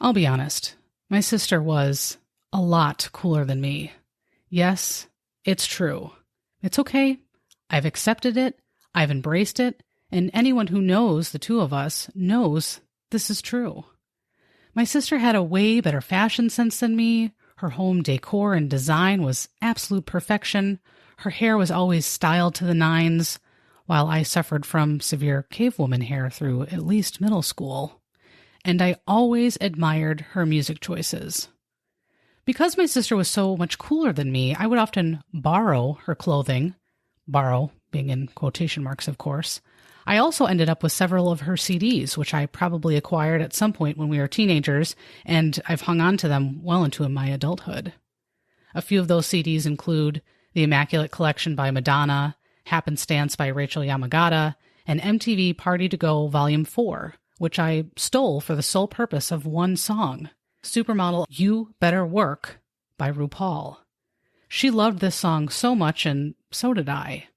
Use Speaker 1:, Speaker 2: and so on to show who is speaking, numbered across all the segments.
Speaker 1: I'll be honest, my sister was a lot cooler than me. Yes, it's true. It's okay. I've accepted it. I've embraced it. And anyone who knows the two of us knows this is true. My sister had a way better fashion sense than me. Her home decor and design was absolute perfection. Her hair was always styled to the nines, while I suffered from severe cavewoman hair through at least middle school. And I always admired her music choices. Because my sister was so much cooler than me, I would often borrow her clothing, borrow being in quotation marks, of course. I also ended up with several of her CDs, which I probably acquired at some point when we were teenagers, and I've hung on to them well into my adulthood. A few of those CDs include The Immaculate Collection by Madonna, Happenstance by Rachel Yamagata, and MTV Party to Go Volume 4, which I stole for the sole purpose of one song, Supermodel You Better Work by RuPaul. She loved this song so much, and so did I.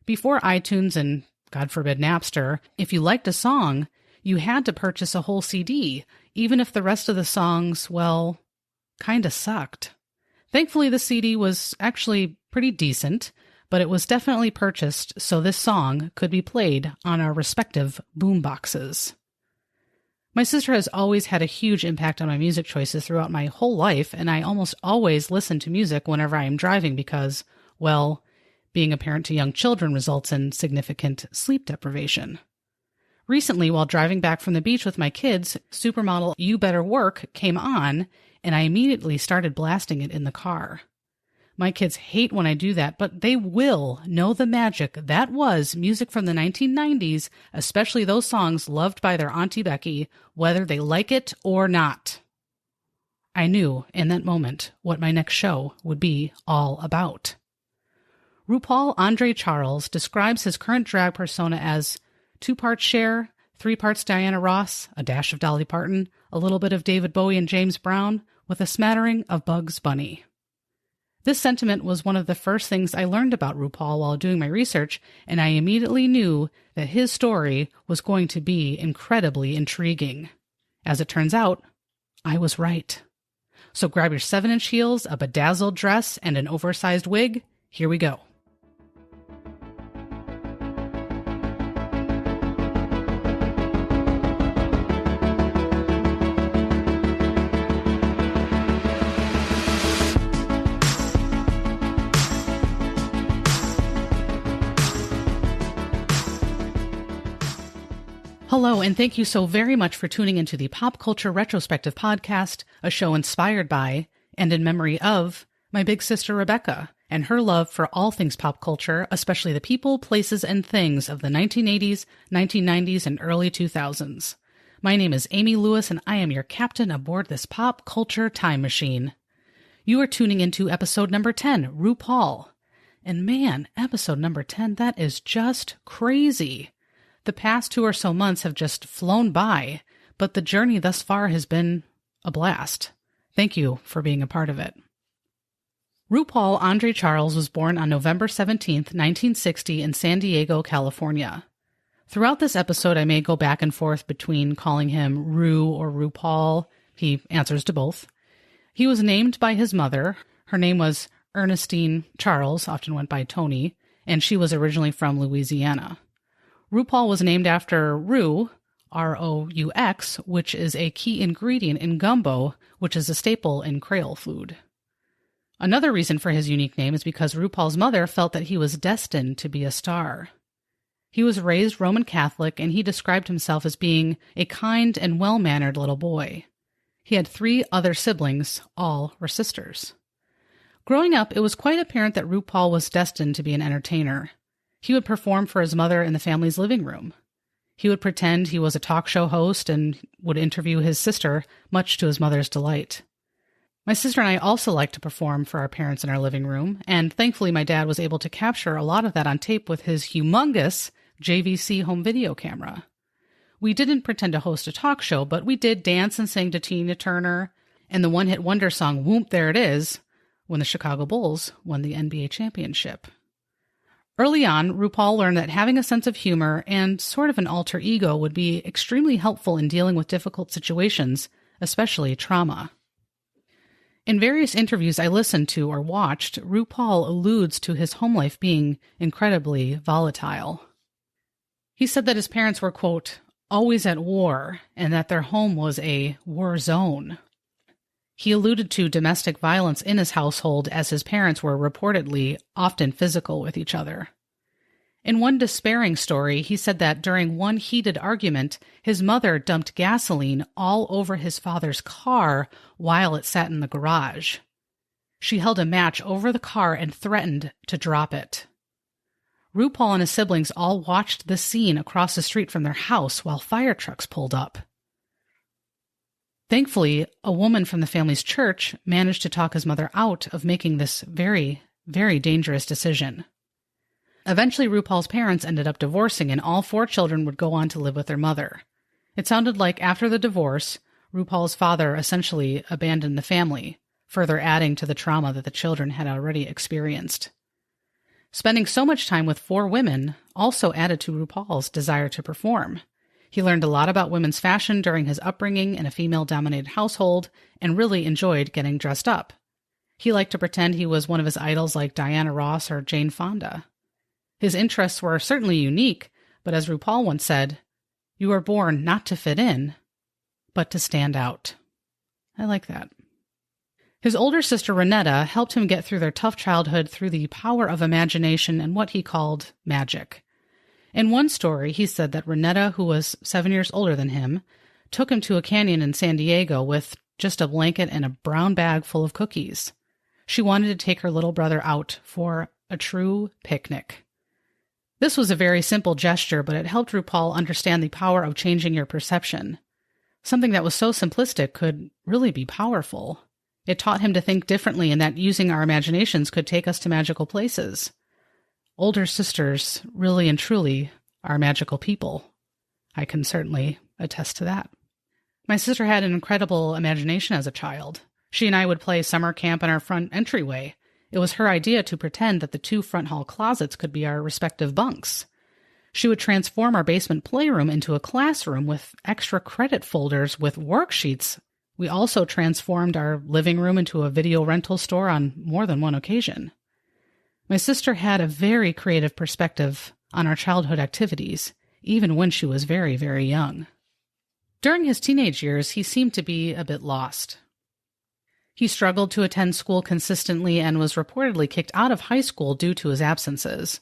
Speaker 1: Before iTunes and, God forbid, Napster, if you liked a song, you had to purchase a whole CD, even if the rest of the songs, well, kinda sucked. Thankfully, the CD was actually pretty decent, but it was definitely purchased so this song could be played on our respective boomboxes. My sister has always had a huge impact on my music choices throughout my whole life, and I almost always listen to music whenever I am driving because, well, being a parent to young children results in significant sleep deprivation. Recently, while driving back from the beach with my kids, Supermodel You Better Work came on, and I immediately started blasting it in the car. My kids hate when I do that, but they will know the magic that was music from the 1990s, especially those songs loved by their Auntie Becky, whether they like it or not. I knew in that moment what my next show would be all about. RuPaul Andre Charles describes his current drag persona as 2 parts Cher, 3 parts Diana Ross, a dash of Dolly Parton, a little bit of David Bowie and James Brown, with a smattering of Bugs Bunny. This sentiment was one of the first things I learned about RuPaul while doing my research, and I immediately knew that his story was going to be incredibly intriguing. As it turns out, I was right. So grab your 7-inch heels, a bedazzled dress, and an oversized wig. Here we go. Hello, and thank you so very much for tuning into the Pop Culture Retrospective Podcast, a show inspired by and in memory of my big sister Rebecca and her love for all things pop culture, especially the people, places, and things of the 1980s, 1990s, and early 2000s. My name is Amy Lewis, and I am your captain aboard this pop culture time machine. You are tuning into episode number 10, RuPaul. And man, episode number 10, that is just crazy. The past 2 or so months have just flown by, but the journey thus far has been a blast. Thank you for being a part of it. RuPaul Andre Charles was born on November 17th, 1960 in San Diego, California. Throughout this episode, I may go back and forth between calling him Ru or RuPaul. He answers to both. He was named by his mother. Her name was Ernestine Charles, often went by Tony, and she was originally from Louisiana. RuPaul was named after roux, R-O-U-X, which is a key ingredient in gumbo, which is a staple in Creole food. Another reason for his unique name is because RuPaul's mother felt that he was destined to be a star. He was raised Roman Catholic, and he described himself as being a kind and well-mannered little boy. He had 3 other siblings, all were sisters. Growing up, it was quite apparent that RuPaul was destined to be an entertainer. He would perform for his mother in the family's living room. He would pretend he was a talk show host and would interview his sister, much to his mother's delight. My sister and I also liked to perform for our parents in our living room, and thankfully my dad was able to capture a lot of that on tape with his humongous JVC home video camera. We didn't pretend to host a talk show, but we did dance and sing to Tina Turner and the one-hit wonder song Whoop There It Is when the Chicago Bulls won the NBA championship. Early on, RuPaul learned that having a sense of humor and sort of an alter ego would be extremely helpful in dealing with difficult situations, especially trauma. In various interviews I listened to or watched, RuPaul alludes to his home life being incredibly volatile. He said that his parents were, quote, always at war, and that their home was a war zone. He alluded to domestic violence in his household as his parents were reportedly often physical with each other. In one despairing story, he said that during one heated argument, his mother dumped gasoline all over his father's car while it sat in the garage. She held a match over the car and threatened to drop it. RuPaul and his siblings all watched the scene across the street from their house while fire trucks pulled up. Thankfully, a woman from the family's church managed to talk his mother out of making this very, very dangerous decision. Eventually, RuPaul's parents ended up divorcing, and all 4 children would go on to live with their mother. It sounded like after the divorce, RuPaul's father essentially abandoned the family, further adding to the trauma that the children had already experienced. Spending so much time with 4 women also added to RuPaul's desire to perform. He learned a lot about women's fashion during his upbringing in a female-dominated household and really enjoyed getting dressed up. He liked to pretend he was one of his idols like Diana Ross or Jane Fonda. His interests were certainly unique, but as RuPaul once said, "You were born not to fit in, but to stand out." I like that. His older sister, Renetta, helped him get through their tough childhood through the power of imagination and what he called magic. In one story, he said that Renetta, who was 7 years older than him, took him to a canyon in San Diego with just a blanket and a brown bag full of cookies. She wanted to take her little brother out for a true picnic. This was a very simple gesture, but it helped RuPaul understand the power of changing your perception. Something that was so simplistic could really be powerful. It taught him to think differently and that using our imaginations could take us to magical places. Older sisters really and truly are magical people. I can certainly attest to that. My sister had an incredible imagination as a child. She and I would play summer camp in our front entryway. It was her idea to pretend that the 2 front hall closets could be our respective bunks. She would transform our basement playroom into a classroom with extra credit folders with worksheets. We also transformed our living room into a video rental store on more than one occasion. My sister had a very creative perspective on our childhood activities, even when she was very, very young. During his teenage years, he seemed to be a bit lost. He struggled to attend school consistently and was reportedly kicked out of high school due to his absences.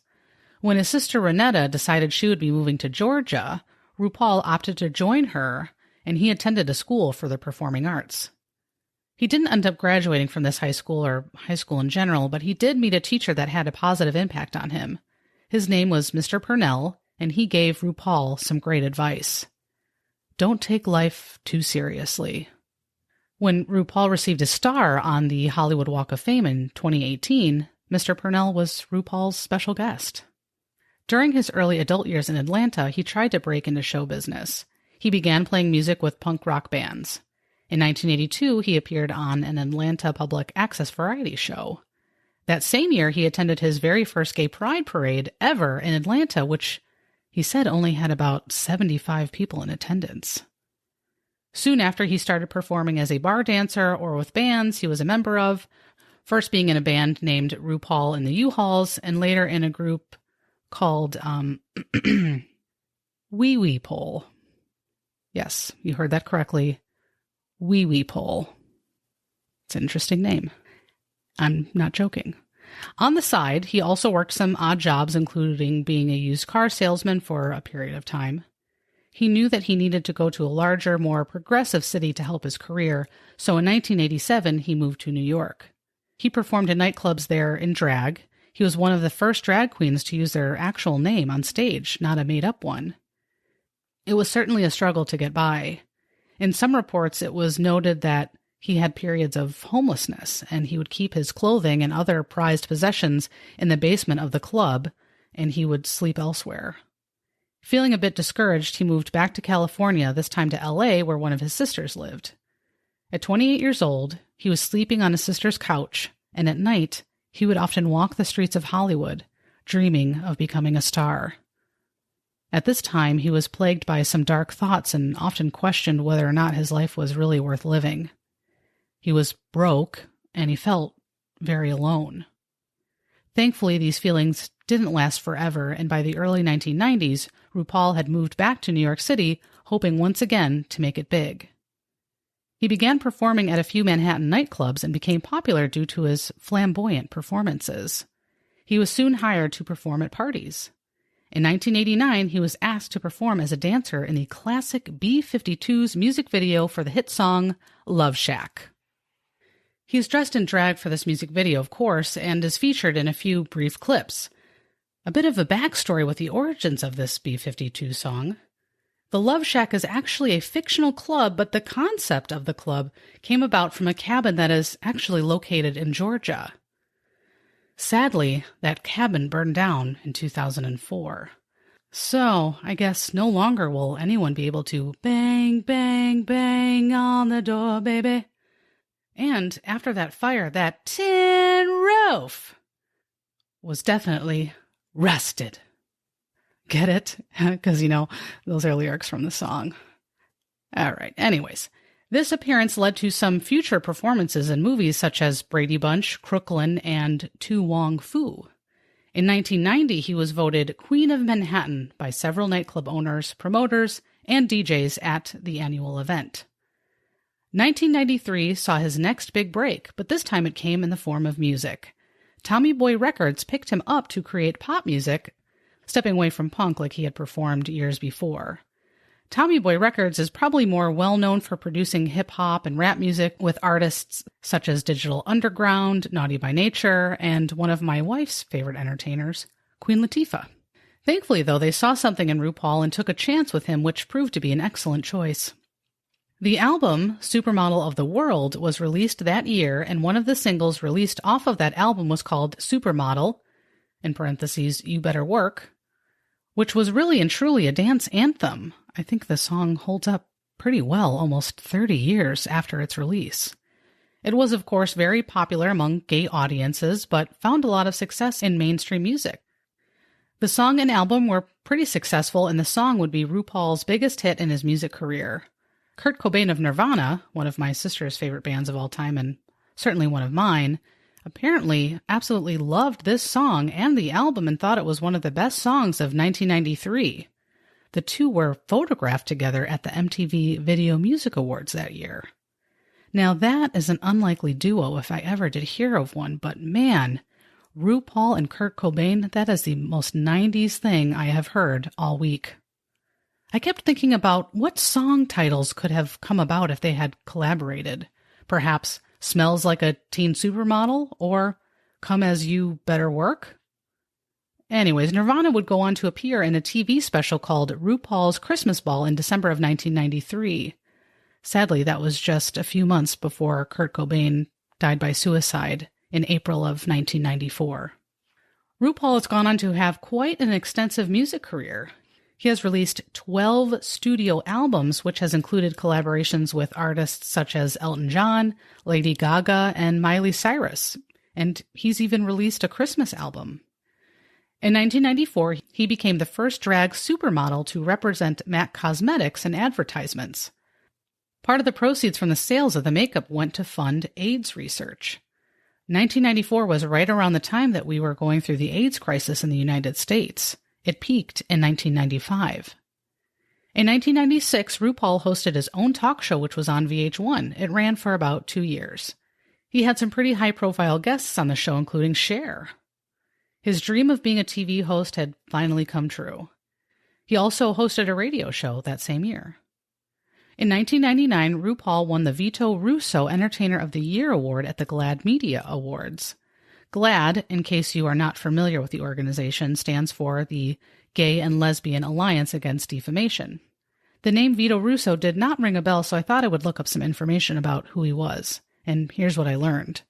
Speaker 1: When his sister Renetta decided she would be moving to Georgia, RuPaul opted to join her, and he attended a school for the performing arts. He didn't end up graduating from this high school or high school in general, but he did meet a teacher that had a positive impact on him. His name was Mr. Purnell, and he gave RuPaul some great advice. Don't take life too seriously. When RuPaul received a star on the Hollywood Walk of Fame in 2018, Mr. Purnell was RuPaul's special guest. During his early adult years in Atlanta, he tried to break into show business. He began playing music with punk rock bands. In 1982, he appeared on an Atlanta public access variety show. That same year, he attended his very first gay pride parade ever in Atlanta, which he said only had about 75 people in attendance. Soon after, he started performing as a bar dancer or with bands he was a member of, first being in a band named RuPaul and the U-Hauls, and later in a group called Wee Wee Pole. Yes, you heard that correctly. Wee Wee Pole. It's an interesting name. I'm not joking. On the side, he also worked some odd jobs, including being a used car salesman for a period of time. He knew that he needed to go to a larger, more progressive city to help his career, so in 1987, he moved to New York. He performed in nightclubs there in drag. He was one of the first drag queens to use their actual name on stage, not a made-up one. It was certainly a struggle to get by. In some reports, it was noted that he had periods of homelessness, and he would keep his clothing and other prized possessions in the basement of the club, and he would sleep elsewhere. Feeling a bit discouraged, he moved back to California, this time to LA, where one of his sisters lived. At 28 years old, he was sleeping on his sister's couch, and at night, he would often walk the streets of Hollywood, dreaming of becoming a star. At this time, he was plagued by some dark thoughts and often questioned whether or not his life was really worth living. He was broke, and he felt very alone. Thankfully, these feelings didn't last forever, and by the early 1990s, RuPaul had moved back to New York City, hoping once again to make it big. He began performing at a few Manhattan nightclubs and became popular due to his flamboyant performances. He was soon hired to perform at parties. In 1989, he was asked to perform as a dancer in the classic B-52's music video for the hit song Love Shack. He's dressed in drag for this music video, of course, and is featured in a few brief clips. A bit of a backstory with the origins of this B-52 song. The Love Shack is actually a fictional club, but the concept of the club came about from a cabin that is actually located in Georgia. Sadly, that cabin burned down in 2004. So, I guess no longer will anyone be able to bang, bang, bang on the door, baby. And after that fire, that tin roof was definitely rusted. Get it? Because, those are lyrics from the song. All right. Anyways, this appearance led to some future performances in movies such as Brady Bunch, Crooklyn, and To Wong Foo. In 1990, he was voted Queen of Manhattan by several nightclub owners, promoters, and DJs at the annual event. 1993 saw his next big break, but this time it came in the form of music. Tommy Boy Records picked him up to create pop music, stepping away from punk like he had performed years before. Tommy Boy Records is probably more well-known for producing hip-hop and rap music with artists such as Digital Underground, Naughty by Nature, and one of my wife's favorite entertainers, Queen Latifah. Thankfully, though, they saw something in RuPaul and took a chance with him, which proved to be an excellent choice. The album, Supermodel of the World, was released that year, and one of the singles released off of that album was called Supermodel, in parentheses, You Better Work, which was really and truly a dance anthem. I think the song holds up pretty well almost 30 years after its release. It was, of course, very popular among gay audiences, but found a lot of success in mainstream music. The song and album were pretty successful, and the song would be RuPaul's biggest hit in his music career. Kurt Cobain of Nirvana, one of my sister's favorite bands of all time and certainly one of mine, apparently absolutely loved this song and the album and thought it was one of the best songs of 1993. The two were photographed together at the MTV Video Music Awards that year. Now that is an unlikely duo if I ever did hear of one, but man, RuPaul and Kurt Cobain, that is the most 90s thing I have heard all week. I kept thinking about what song titles could have come about if they had collaborated. Perhaps Smells Like a Teen Supermodel or Come As You Better Work? Anyways, Nirvana would go on to appear in a TV special called RuPaul's Christmas Ball in December of 1993. Sadly, that was just a few months before Kurt Cobain died by suicide in April of 1994. RuPaul has gone on to have quite an extensive music career. He has released 12 studio albums, which has included collaborations with artists such as Elton John, Lady Gaga, and Miley Cyrus. And he's even released a Christmas album. In 1994, he became the first drag supermodel to represent MAC Cosmetics in advertisements. Part of the proceeds from the sales of the makeup went to fund AIDS research. 1994 was right around the time that we were going through the AIDS crisis in the United States. It peaked in 1995. In 1996, RuPaul hosted his own talk show, which was on VH1. It ran for about 2 years. He had some pretty high-profile guests on the show, including Cher. His dream of being a TV host had finally come true. He also hosted a radio show that same year. In 1999, RuPaul won the Vito Russo Entertainer of the Year award at the GLAAD Media Awards. GLAAD, in case you are not familiar with the organization, stands for the Gay and Lesbian Alliance Against Defamation. The name Vito Russo did not ring a bell, so I thought I would look up some information about who he was. And here's what I learned.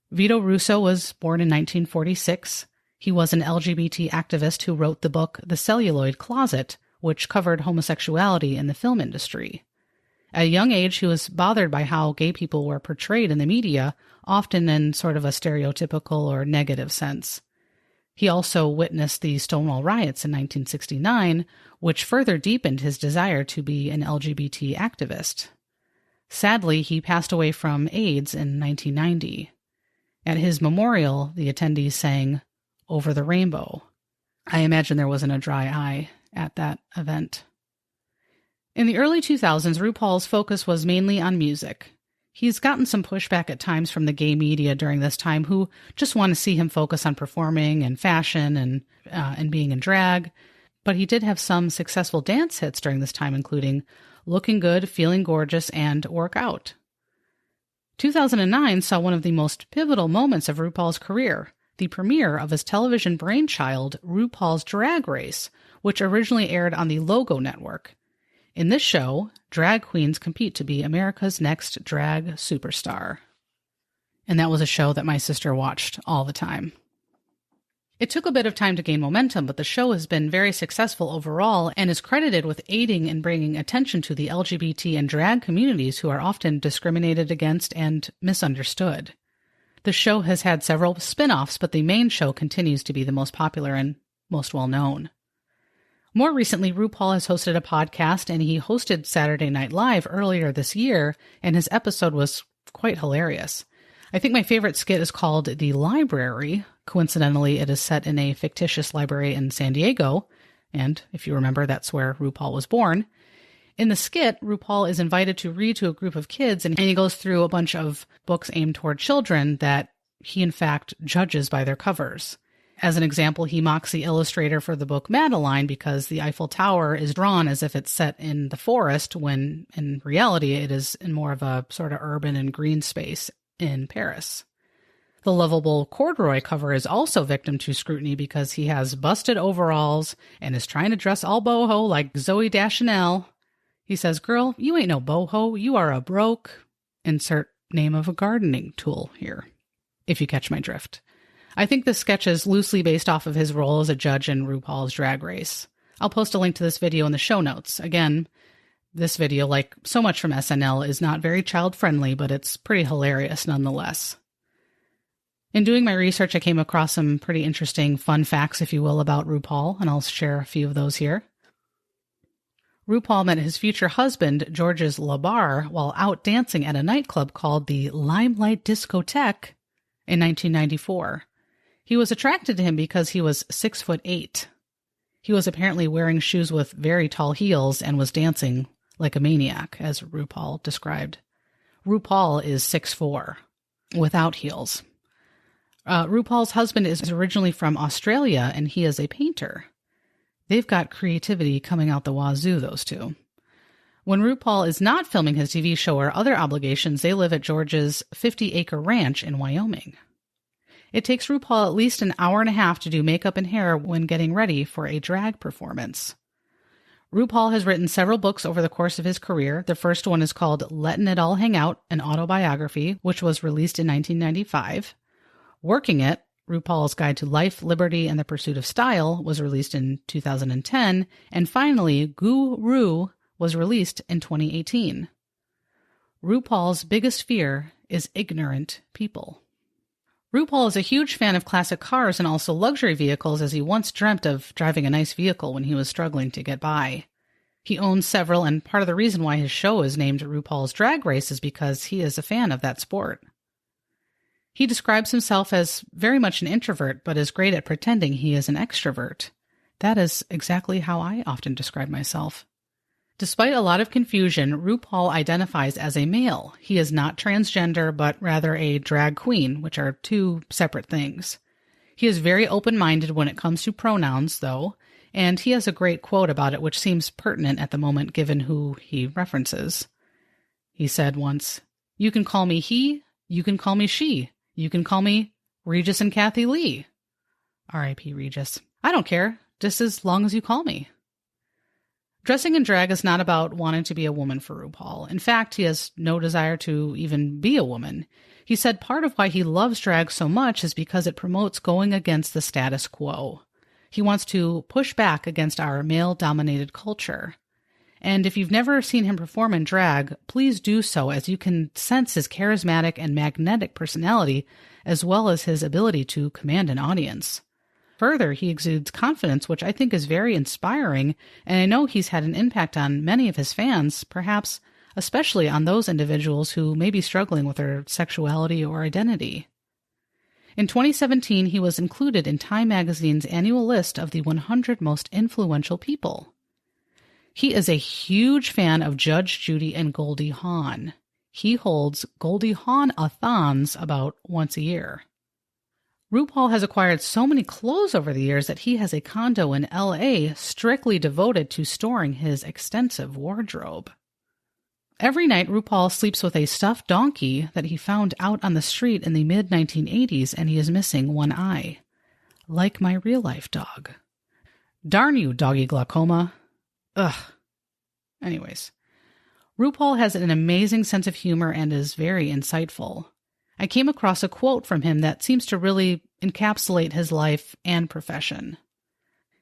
Speaker 1: Vito Russo was born in 1946. He was an LGBT activist who wrote the book The Celluloid Closet, which covered homosexuality in the film industry. At a young age, he was bothered by how gay people were portrayed in the media, often in sort of a stereotypical or negative sense. He also witnessed the Stonewall riots in 1969, which further deepened his desire to be an LGBT activist. Sadly, he passed away from AIDS in 1990. At his memorial, the attendees sang "Over the Rainbow." I imagine there wasn't a dry eye at that event. In the early 2000s, RuPaul's focus was mainly on music. He's gotten some pushback at times from the gay media during this time who just want to see him focus on performing and fashion and being in drag. But he did have some successful dance hits during this time, including "Looking Good, Feeling Gorgeous," and "Work Out." 2009 saw one of the most pivotal moments of RuPaul's career, the premiere of his television brainchild, RuPaul's Drag Race, which originally aired on the Logo Network. In this show, drag queens compete to be America's next drag superstar. And that was a show that my sister watched all the time. It took a bit of time to gain momentum, but the show has been very successful overall and is credited with aiding in bringing attention to the LGBT and drag communities who are often discriminated against and misunderstood. The show has had several spin-offs, but the main show continues to be the most popular and most well-known. More recently, RuPaul has hosted a podcast, and he hosted Saturday Night Live earlier this year, and his episode was quite hilarious. I think my favorite skit is called The Library. Coincidentally, it is set in a fictitious library in San Diego, and if you remember, that's where RuPaul was born. In the skit, RuPaul is invited to read to a group of kids, and he goes through a bunch of books aimed toward children that he, in fact, judges by their covers. As an example, he mocks the illustrator for the book Madeline because the Eiffel Tower is drawn as if it's set in the forest, when in reality it is in more of a sort of urban and green space in Paris. The lovable corduroy cover is also victim to scrutiny because he has busted overalls and is trying to dress all boho like Zooey Deschanel. He says, "Girl, you ain't no boho, you are a broke." Insert name of a gardening tool here, if you catch my drift. I think this sketch is loosely based off of his role as a judge in RuPaul's Drag Race. I'll post a link to this video in the show notes. Again, this video, like so much from SNL, is not very child-friendly, but it's pretty hilarious nonetheless. In doing my research, I came across some pretty interesting fun facts, if you will, about RuPaul, and I'll share a few of those here. RuPaul met his future husband, Georges Labar, while out dancing at a nightclub called the Limelight Discotheque in 1994. He was attracted to him because he was 6'8". He was apparently wearing shoes with very tall heels and was dancing like a maniac, as RuPaul described. RuPaul is 6'4", without heels. RuPaul's husband is originally from Australia, and he is a painter. They've got creativity coming out the wazoo, those two. When RuPaul is not filming his TV show or other obligations, they live at George's 50-acre ranch in Wyoming. It takes RuPaul at least an hour and a half to do makeup and hair when getting ready for a drag performance. RuPaul has written several books over the course of his career. The first one is called Lettin' It All Hang Out, an autobiography, which was released in 1995. Working It, RuPaul's Guide to Life, Liberty, and the Pursuit of Style, was released in 2010. And finally, Guru was released in 2018. RuPaul's biggest fear is ignorant people. RuPaul is a huge fan of classic cars and also luxury vehicles, as he once dreamt of driving a nice vehicle when he was struggling to get by. He owns several, and part of the reason why his show is named RuPaul's Drag Race is because he is a fan of that sport. He describes himself as very much an introvert, but is great at pretending he is an extrovert. That is exactly how I often describe myself. Despite a lot of confusion, RuPaul identifies as a male. He is not transgender, but rather a drag queen, which are two separate things. He is very open-minded when it comes to pronouns, though, and he has a great quote about it which seems pertinent at the moment given who he references. He said once, "You can call me he, you can call me she, you can call me Regis and Kathy Lee." R.I.P. Regis. I don't care, just as long as you call me. Dressing in drag is not about wanting to be a woman for RuPaul. In fact, he has no desire to even be a woman. He said part of why he loves drag so much is because it promotes going against the status quo. He wants to push back against our male-dominated culture. And if you've never seen him perform in drag, please do so, as you can sense his charismatic and magnetic personality, as well as his ability to command an audience. Further, he exudes confidence, which I think is very inspiring, and I know he's had an impact on many of his fans, perhaps especially on those individuals who may be struggling with their sexuality or identity. In 2017, he was included in Time magazine's annual list of the 100 most influential people. He is a huge fan of Judge Judy and Goldie Hawn. He holds Goldie Hawn-a-thons about once a year. RuPaul has acquired so many clothes over the years that he has a condo in LA strictly devoted to storing his extensive wardrobe. Every night, RuPaul sleeps with a stuffed donkey that he found out on the street in the mid-1980s, and he is missing one eye. Like my real-life dog. Darn you, doggy glaucoma. Ugh. Anyways, RuPaul has an amazing sense of humor and is very insightful. I came across a quote from him that seems to really encapsulate his life and profession.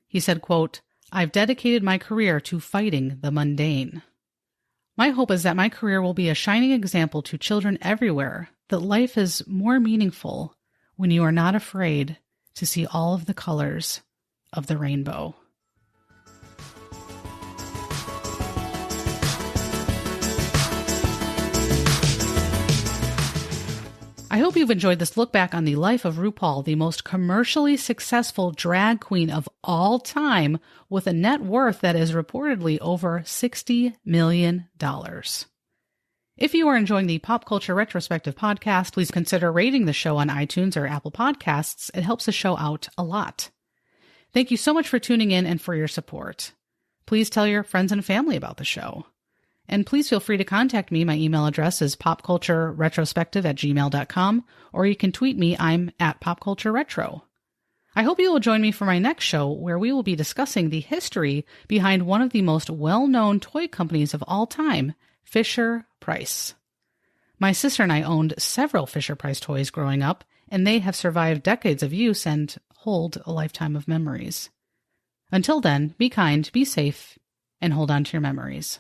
Speaker 1: He said, quote, "I've dedicated my career to fighting the mundane. My hope is that my career will be a shining example to children everywhere that life is more meaningful when you are not afraid to see all of the colors of the rainbow." I hope you've enjoyed this look back on the life of RuPaul, the most commercially successful drag queen of all time, with a net worth that is reportedly over $60 million. If you are enjoying the Pop Culture Retrospective Podcast, please consider rating the show on iTunes or Apple Podcasts. It helps the show out a lot. Thank you so much for tuning in and for your support. Please tell your friends and family about the show. And please feel free to contact me. My email address is popcultureretrospective@gmail.com, or you can tweet me. I'm at popcultureretro. I hope you will join me for my next show, where we will be discussing the history behind one of the most well-known toy companies of all time, Fisher-Price. My sister and I owned several Fisher-Price toys growing up, and they have survived decades of use and hold a lifetime of memories. Until then, be kind, be safe, and hold on to your memories.